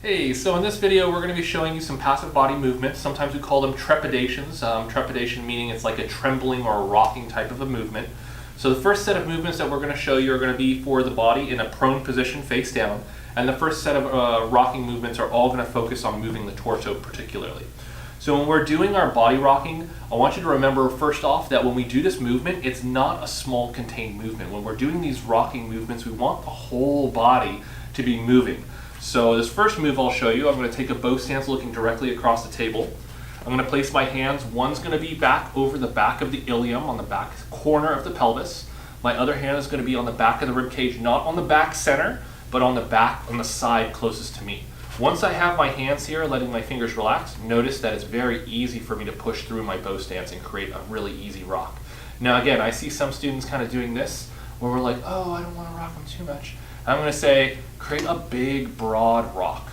Hey, so in this video we're going to be showing you some passive body movements. Sometimes we call them trepidations. Trepidation meaning it's like a trembling or a rocking type of a movement. So the first set of movements that we're going to show you are going to be for the body in a prone position face down. And the first set of rocking movements are all going to focus on moving the torso particularly. So when we're doing our body rocking, I want you to remember first off that when we do this movement, it's not a small contained movement. When we're doing these rocking movements, we want the whole body to be moving. So this first move I'll show you, I'm going to take a bow stance looking directly across the table. I'm going to place my hands, one's going to be back over the back of the ilium on the back corner of the pelvis. My other hand is going to be on the back of the rib cage, not on the back center, but on the back, on the side closest to me. Once I have my hands here, letting my fingers relax, notice that it's very easy for me to push through my bow stance and create a really easy rock. Now again, I see some students kind of doing this, where we're like, oh, I don't want to rock them too much. I'm going to say, create a big, broad rock.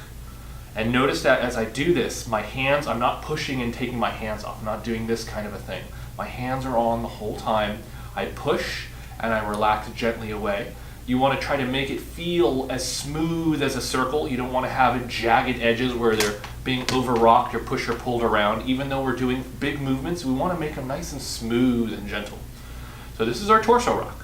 And notice that as I do this, my hands, I'm not pushing and taking my hands off. I'm not doing this kind of a thing. My hands are on the whole time. I push and I relax gently away. You want to try to make it feel as smooth as a circle. You don't want to have it jagged edges where they're being over-rocked or pushed or pulled around. Even though we're doing big movements, we want to make them nice and smooth and gentle. So this is our torso rock.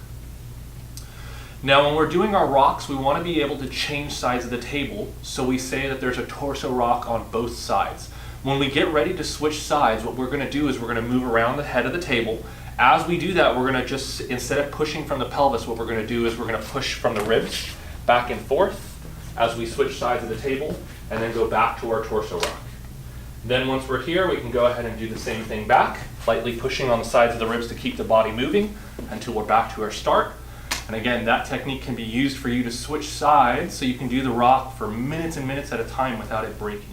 Now when we're doing our rocks, we want to be able to change sides of the table, so we say that there's a torso rock on both sides. When we get ready to switch sides, what we're going to do is we're going to move around the head of the table. As we do that, we're going to just, instead of pushing from the pelvis, what we're going to do is we're going to push from the ribs back and forth as we switch sides of the table, and then go back to our torso rock. Then once we're here, we can go ahead and do the same thing back, lightly pushing on the sides of the ribs to keep the body moving until we're back to our start. And again, that technique can be used for you to switch sides so you can do the rock for minutes and minutes at a time without it breaking.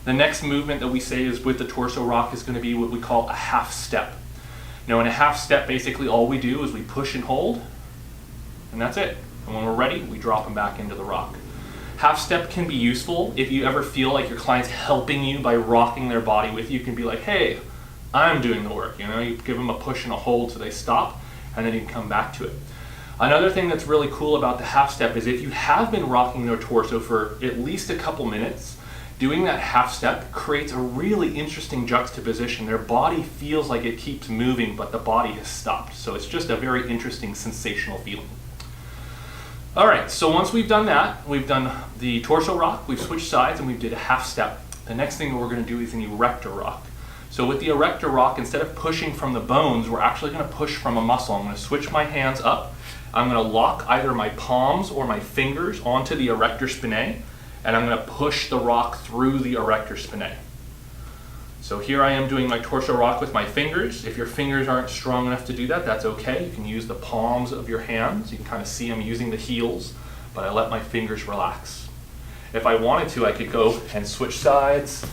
The next movement that we say is with the torso rock is going to be what we call a half step. Now in a half step, basically all we do is we push and hold, and that's it. And when we're ready, we drop them back into the rock. Half step can be useful if you ever feel like your client's helping you by rocking their body with you. You can be like, hey, I'm doing the work. You know, you give them a push and a hold so they stop, and then you can come back to it. Another thing that's really cool about the half step is if you have been rocking their torso for at least a couple minutes, doing that half step creates a really interesting juxtaposition. Their body feels like it keeps moving, but the body has stopped. So it's just a very interesting, sensational feeling. All right, so once we've done that, we've done the torso rock, we've switched sides, and we did a half step. The next thing that we're going to do is an erector rock. So with the erector rock, instead of pushing from the bones, we're actually going to push from a muscle. I'm going to switch my hands up. I'm going to lock either my palms or my fingers onto the erector spinae, and I'm going to push the rock through the erector spinae. So here I am doing my torso rock with my fingers. If your fingers aren't strong enough to do that, that's okay. You can use the palms of your hands. You can kind of see I'm using the heels, but I let my fingers relax. If I wanted to, I could go and switch sides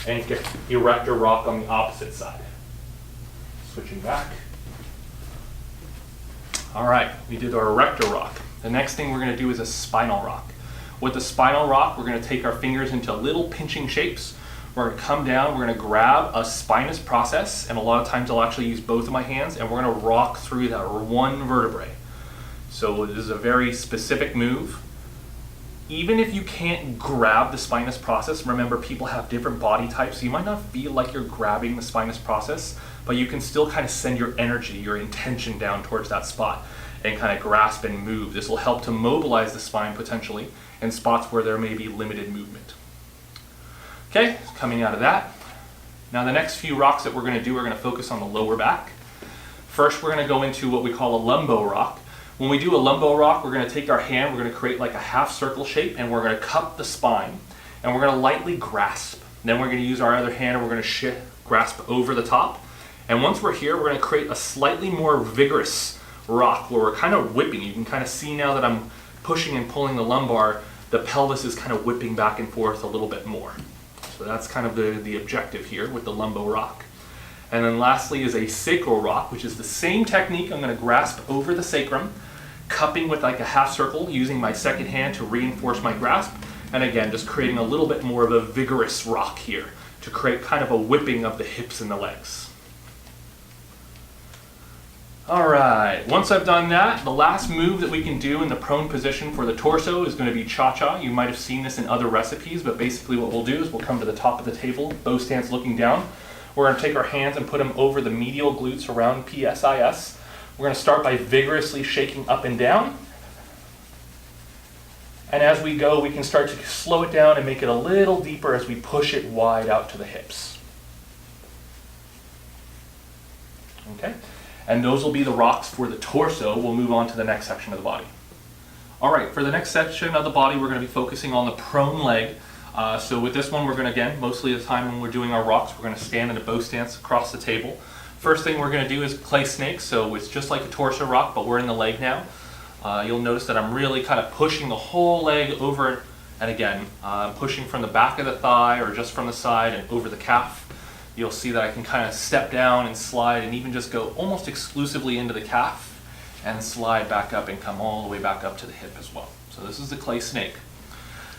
and get erector rock on the opposite side. Switching back. All right, we did our erector rock. The next thing we're going to do is a spinal rock. With the spinal rock, we're going to take our fingers into little pinching shapes. We're going to come down, we're going to grab a spinous process, and a lot of times I'll actually use both of my hands, and we're going to rock through that one vertebrae. So this is a very specific move. Even if you can't grab the spinous process, remember people have different body types, so you might not feel like you're grabbing the spinous process, but you can still kind of send your energy, your intention down towards that spot and kind of grasp and move. This will help to mobilize the spine potentially in spots where there may be limited movement. Okay, coming out of that. Now the next few rocks that we're going to do are going to focus on the lower back. First, we're going to go into what we call a lumbo rock. When we do a lumbo rock, we're going to take our hand, we're going to create like a half circle shape, and we're going to cup the spine, and we're going to lightly grasp. Then we're going to use our other hand, and we're going to grasp over the top. And once we're here, we're going to create a slightly more vigorous rock where we're kind of whipping. You can kind of see now that I'm pushing and pulling the lumbar, the pelvis is kind of whipping back and forth a little bit more. So that's kind of the objective here with the lumbo rock. And then lastly is a sacral rock, which is the same technique. I'm going to grasp over the sacrum, cupping with like a half circle, using my second hand to reinforce my grasp. And again, just creating a little bit more of a vigorous rock here to create kind of a whipping of the hips and the legs. All right, once I've done that, the last move that we can do in the prone position for the torso is going to be cha-cha. You might have seen this in other recipes, but basically what we'll do is we'll come to the top of the table, bow stance looking down. We're going to take our hands and put them over the medial glutes around PSIS. We're going to start by vigorously shaking up and down. And as we go, we can start to slow it down and make it a little deeper as we push it wide out to the hips. Okay? And those will be the rocks for the torso. We'll move on to the next section of the body. All right, for the next section of the body, we're going to be focusing on the prone leg. So with this one, we're going to, again, mostly the time when we're doing our rocks, we're going to stand in a bow stance across the table. First thing we're going to do is clay snake. So it's just like a torso rock, but we're in the leg now. You'll notice that I'm really kind of pushing the whole leg over, and again, pushing from the back of the thigh or just from the side and over the calf. You'll see that I can kind of step down and slide and even just go almost exclusively into the calf and slide back up and come all the way back up to the hip as well. So this is the clay snake.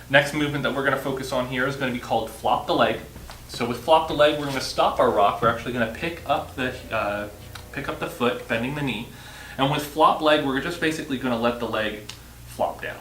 Next movement that we're going to focus on here is going to be called flop the leg. So with flop the leg, we're going to stop our rock. We're actually going to pick up the foot, bending the knee. And with flop leg, we're just basically going to let the leg flop down.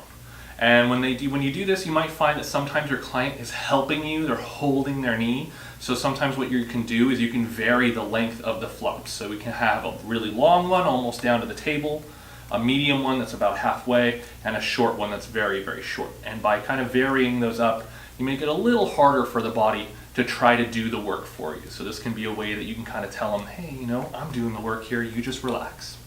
And when you do this, you might find that sometimes your client is helping you, they're holding their knee. So sometimes what you can do is you can vary the length of the flops. So we can have a really long one, almost down to the table, a medium one that's about halfway, and a short one that's very, very short. And by kind of varying those up, you make it a little harder for the body to try to do the work for you. So this can be a way that you can kind of tell them, hey, I'm doing the work here, you just relax.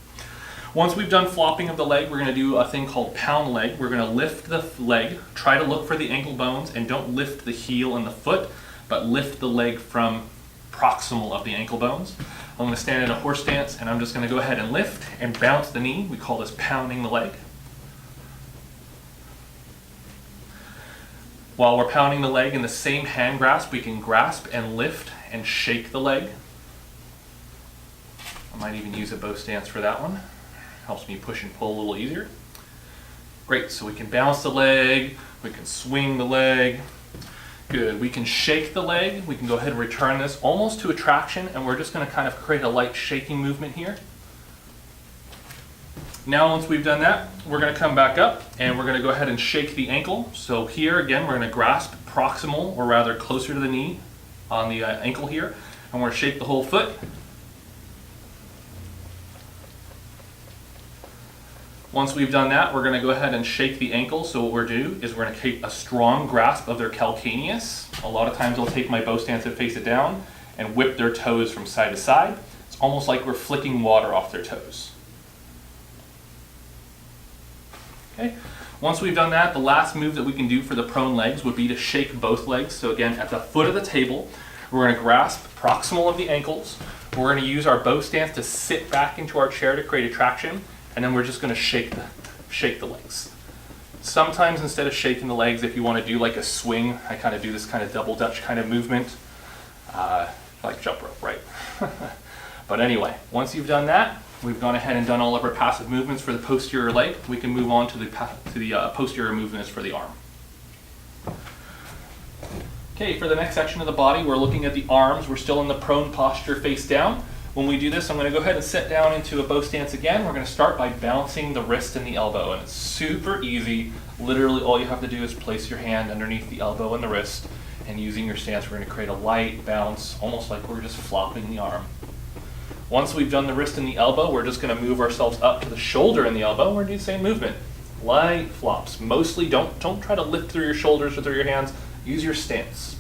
Once we've done flopping of the leg, we're going to do a thing called pound leg. We're going to lift the leg, try to look for the ankle bones, and don't lift the heel and the foot, but lift the leg from proximal of the ankle bones. I'm going to stand in a horse stance, and I'm just going to go ahead and lift and bounce the knee. We call this pounding the leg. While we're pounding the leg in the same hand grasp, we can grasp and lift and shake the leg. I might even use a bow stance for that one. Helps me push and pull a little easier. Great, so we can bounce the leg, we can swing the leg. Good, we can shake the leg. We can go ahead and return this almost to a traction, and we're just going to kind of create a light shaking movement here. Now once we've done that, we're going to come back up and we're going to go ahead and shake the ankle. So here again, we're going to grasp proximal, or rather closer to the knee on the ankle here, and we're going to shake the whole foot. Once we've done that, we're going to go ahead and shake the ankle. So what we're doing is we're going to take a strong grasp of their calcaneus. A lot of times I'll take my bow stance and face it down and whip their toes from side to side. It's almost like we're flicking water off their toes. Okay. Once we've done that, the last move that we can do for the prone legs would be to shake both legs. So again, at the foot of the table, we're going to grasp proximal of the ankles. We're going to use our bow stance to sit back into our chair to create a traction. And then we're just going to shake the legs. Sometimes instead of shaking the legs, if you want to do like a swing, I kind of do this kind of double Dutch kind of movement, like jump rope, right? But anyway, once you've done that, we've gone ahead and done all of our passive movements for the posterior leg. We can move on to the posterior movements for the arm. Okay, for the next section of the body, we're looking at the arms. We're still in the prone posture, face down. When we do this, I'm going to go ahead and sit down into a bow stance again. We're going to start by bouncing the wrist and the elbow, and it's super easy. Literally all you have to do is place your hand underneath the elbow and the wrist, and using your stance, we're going to create a light bounce, almost like we're just flopping the arm. Once we've done the wrist and the elbow, we're just going to move ourselves up to the shoulder and the elbow. We're going to do the same movement. Light flops. Mostly don't try to lift through your shoulders or through your hands. Use your stance.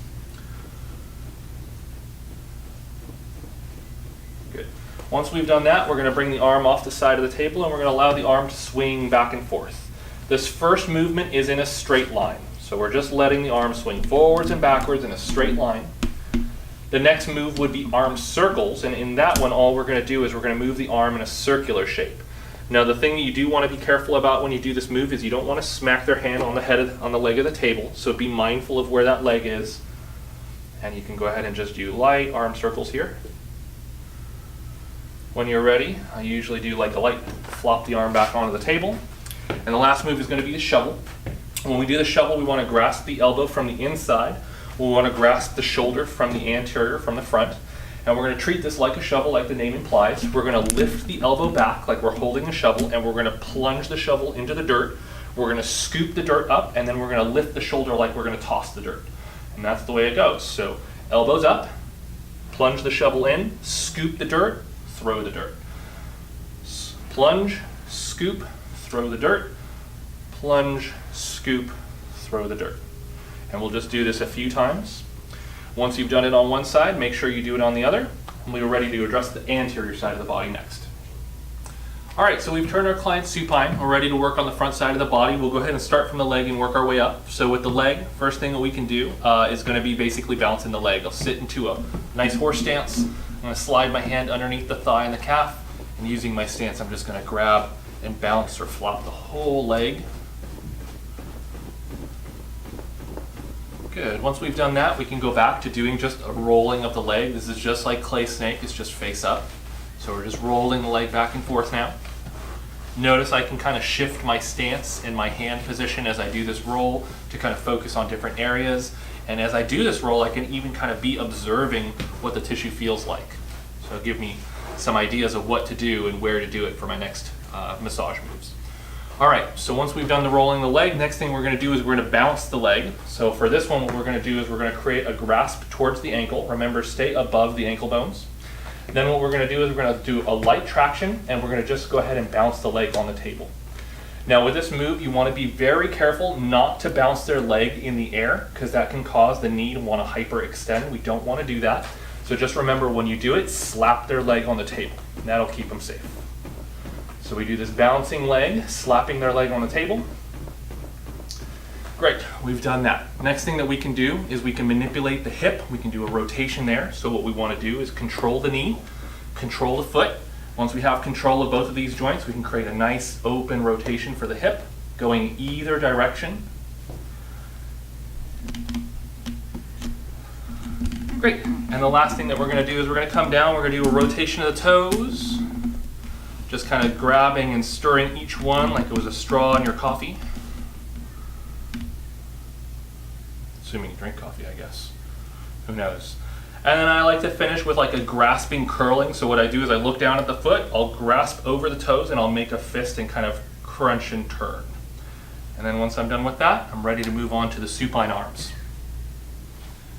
Once we've done that, we're going to bring the arm off the side of the table and we're going to allow the arm to swing back and forth. This first movement is in a straight line. So we're just letting the arm swing forwards and backwards in a straight line. The next move would be arm circles, and in that one all we're going to do is we're going to move the arm in a circular shape. Now the thing you do want to be careful about when you do this move is you don't want to smack their hand on the leg of the table, so be mindful of where that leg is. And you can go ahead and just do light arm circles here. When you're ready, I usually do like a light flop the arm back onto the table. And the last move is going to be the shovel. When we do the shovel, we want to grasp the elbow from the inside. We want to grasp the shoulder from the anterior, from the front. And we're going to treat this like a shovel, like the name implies. We're going to lift the elbow back like we're holding a shovel, and we're going to plunge the shovel into the dirt. We're going to scoop the dirt up, and then we're going to lift the shoulder like we're going to toss the dirt. And that's the way it goes. So elbows up, plunge the shovel in, scoop the dirt, throw the dirt. Plunge, scoop, throw the dirt. Plunge, scoop, throw the dirt. And we'll just do this a few times. Once you've done it on one side, make sure you do it on the other. And we're ready to address the anterior side of the body next. All right, so we've turned our client supine. We're ready to work on the front side of the body. We'll go ahead and start from the leg and work our way up. So with the leg, first thing that we can do is going to be basically balancing the leg. I'll sit into a nice horse stance. I'm going to slide my hand underneath the thigh and the calf. And using my stance, I'm just going to grab and bounce or flop the whole leg. Good. Once we've done that, we can go back to doing just a rolling of the leg. This is just like clay snake, it's just face up. So we're just rolling the leg back and forth now. Notice I can kind of shift my stance and my hand position as I do this roll to kind of focus on different areas. And as I do this roll, I can even kind of be observing what the tissue feels like. So it'll give me some ideas of what to do and where to do it for my next massage moves. All right, so once we've done the rolling the leg, next thing we're going to do is we're going to bounce the leg. So for this one, what we're going to do is we're going to create a grasp towards the ankle. Remember, stay above the ankle bones. Then what we're going to do is we're going to do a light traction, and we're going to just go ahead and bounce the leg on the table. Now with this move, you want to be very careful not to bounce their leg in the air, because that can cause the knee to want to hyperextend. We don't want to do that. So just remember, when you do it, slap their leg on the table. And that'll keep them safe. So we do this bouncing leg, slapping their leg on the table. Great, we've done that. Next thing that we can do is we can manipulate the hip. We can do a rotation there. So what we want to do is control the knee, control the foot. Once we have control of both of these joints, we can create a nice open rotation for the hip, going either direction. Great, and the last thing that we're going to do is we're going to come down, we're going to do a rotation of the toes. Just kind of grabbing and stirring each one like it was a straw in your coffee. Assuming you drink coffee, I guess. Who knows? And then I like to finish with like a grasping curling. So what I do is I look down at the foot, I'll grasp over the toes, and I'll make a fist and kind of crunch and turn. And then once I'm done with that, I'm ready to move on to the supine arms.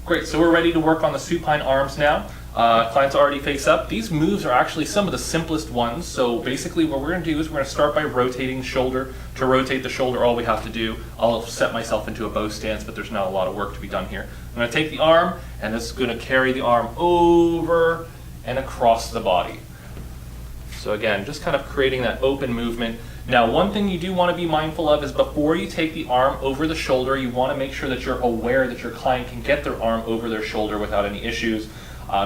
Great, so we're ready to work on the supine arms now. Clients already face up. These moves are actually some of the simplest ones. So basically what we're going to do is we're going to start by rotating the shoulder. To rotate the shoulder, all we have to do, I'll set myself into a bow stance, but there's not a lot of work to be done here. I'm going to take the arm, and this is going to carry the arm over and across the body. So again, just kind of creating that open movement. Now, one thing you do want to be mindful of is before you take the arm over the shoulder, you want to make sure that you're aware that your client can get their arm over their shoulder without any issues.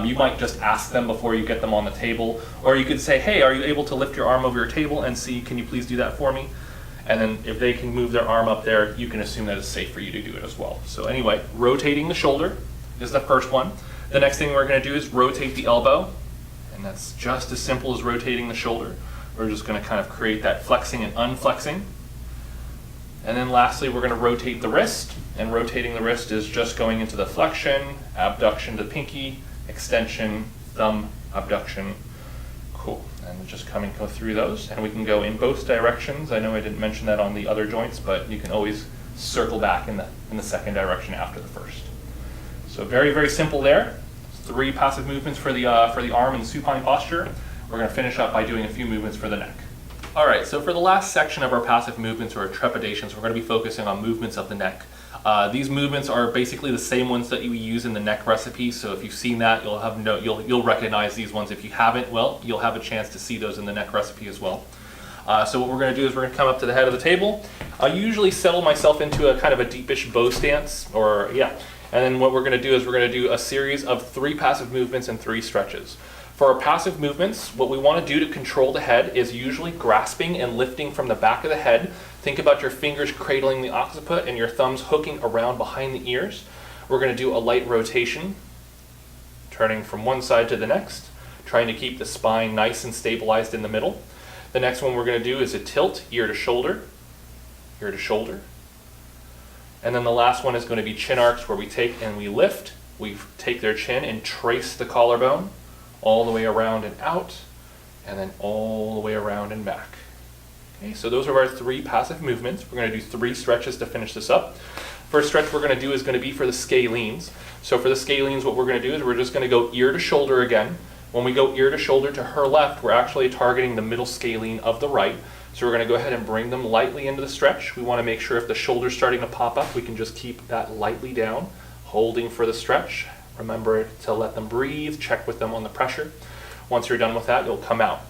You might just ask them before you get them on the table, or you could say, hey, are you able to lift your arm over your table and see, can you please do that for me? And then if they can move their arm up there, you can assume that it's safe for you to do it as well. So anyway, rotating the shoulder is the first one. The next thing we're going to do is rotate the elbow, and that's just as simple as rotating the shoulder. We're just going to kind of create that flexing and unflexing. And then lastly, we're going to rotate the wrist, and rotating the wrist is just going into the flexion, abduction to pinky, extension, thumb, abduction. Cool. And just go through those, and we can go in both directions. I know I didn't mention that on the other joints, but you can always circle back in the second direction after the first. So very, very simple there. 3 passive movements for the arm and the supine posture. We're going to finish up by doing a few movements for the neck. All right, so for the last section of our passive movements, or trepidations, we're going to be focusing on movements of the neck. These movements are basically the same ones that you use in the neck recipe. So if you've seen that, you'll recognize these ones. If you haven't, well, you'll have a chance to see those in the neck recipe as well. So what we're going to do is we're going to come up to the head of the table. I usually settle myself into a kind of a deepish bow stance, and then what we're going to do is we're going to do a series of 3 passive movements and 3 stretches. For our passive movements, what we want to do to control the head is usually grasping and lifting from the back of the head. Think about your fingers cradling the occiput and your thumbs hooking around behind the ears. We're going to do a light rotation, turning from one side to the next, trying to keep the spine nice and stabilized in the middle. The next one we're going to do is a tilt, ear to shoulder, ear to shoulder. And then the last one is going to be chin arcs, where we take and we lift. We take their chin and trace the collarbone. all the way around and out, and then all the way around and back. Okay, so those are our 3 passive movements. We're going to do 3 stretches to finish this up. First stretch we're going to do is going to be for the scalenes. So for the scalenes, what we're going to do is we're just going to go ear to shoulder again. When we go ear to shoulder to her left, we're actually targeting the middle scalene of the right. So we're going to go ahead and bring them lightly into the stretch. We want to make sure if the shoulder's starting to pop up, we can just keep that lightly down, holding for the stretch. Remember to let them breathe, check with them on the pressure. Once you're done with that, you'll come out.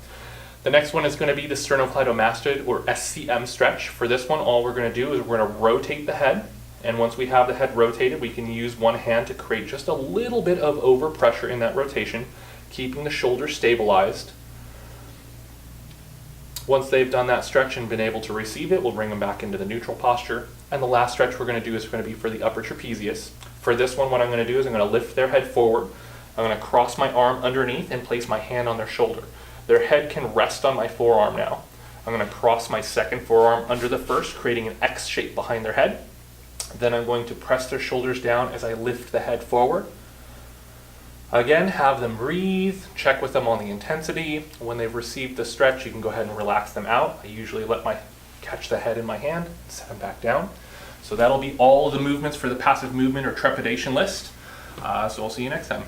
The next one is going to be the sternocleidomastoid or SCM stretch. For this one, all we're going to do is we're going to rotate the head. And once we have the head rotated, we can use one hand to create just a little bit of overpressure in that rotation, keeping the shoulder stabilized. Once they've done that stretch and been able to receive it, we'll bring them back into the neutral posture. And the last stretch we're going to do is going to be for the upper trapezius. For this one, what I'm going to do is I'm going to lift their head forward. I'm going to cross my arm underneath and place my hand on their shoulder. Their head can rest on my forearm now. I'm going to cross my second forearm under the first, creating an X shape behind their head. Then I'm going to press their shoulders down as I lift the head forward. Again, have them breathe, check with them on the intensity. When they've received the stretch, you can go ahead and relax them out. I usually catch the head in my hand, set them back down. So that'll be all of the movements for the passive movement or trepidation list. So I'll see you next time.